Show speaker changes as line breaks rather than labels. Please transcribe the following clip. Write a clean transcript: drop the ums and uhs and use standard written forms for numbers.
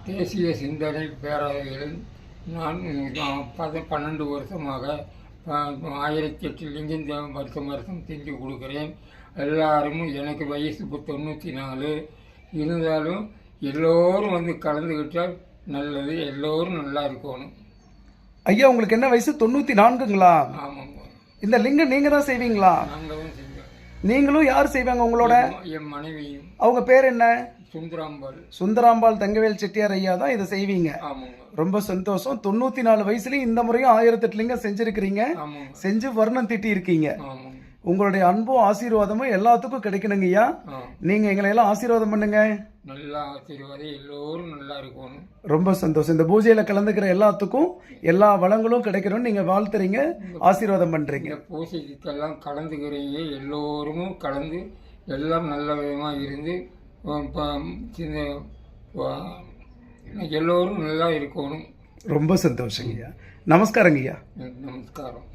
தேசிய சிந்தனை பேரவையில் நான் 12 வருஷமாக 1008 லிங்கம் வருஷம் செஞ்சு கொடுக்குறேன். எல்லாரும் எனக்கு வயசு இப்போ 94 இருந்தாலும் எல்லோரும் வந்து கலந்துக்கிட்டால் நல்லது, எல்லோரும் நல்லா இருக்கணும்.
ஐயா, உங்களுக்கு என்ன வயசு? 94ங்களா?
ஆமாங்க.
இந்த லிங்கம் நீங்க தான் செய்வீங்களா?
நாங்களும் செஞ்சோம்.
நீங்களும் யார் செய்வாங்க உங்களோட?
என் மனைவியும்.
அவங்க பேர் என்ன?
சுந்தராம்பாள்.
சுந்தராம்பாள் தங்கவேல் செட்டியார் ஐயா தான் இதை செய்வீங்க.
ஆமாங்க.
ரொம்ப சந்தோஷம். 94 வயசுலயும் இந்த முறையும் 1008 லிங்கம் செஞ்சிருக்கிறீங்க.
ஆமாங்க.
செஞ்சு வர்ணம் தீட்டி இருக்கீங்க.
ஆமாங்க.
உங்களுடைய அன்பும் ஆசீர்வாதமும் எல்லாத்துக்கும் கிடைக்கணுங்க ஐயா. நீங்க எங்களை எல்லாம் ஆசீர்வாதம் பண்ணுங்க.
நல்லா ஆசீர்வாதம், எல்லோரும் நல்லா இருக்கணும்.
ரொம்ப சந்தோஷம். இந்த பூஜையில கலந்துக்கிற எல்லாத்துக்கும் எல்லா வளங்களும் கிடைக்கணும்னு நீங்க வாழ்த்துறீங்க, ஆசீர்வாதம் பண்றீங்க.
இந்த பூஜைக்கெல்லாம் கலந்துக்கிறீங்க, எல்லோரும் கலந்து எல்லாம் நல்ல விதமாக இருந்து எல்லோரும் நல்லா இருக்கணும்.
ரொம்ப சந்தோஷங்க ஐயா. நமஸ்காரங்க ஐயா.
நமஸ்காரம்.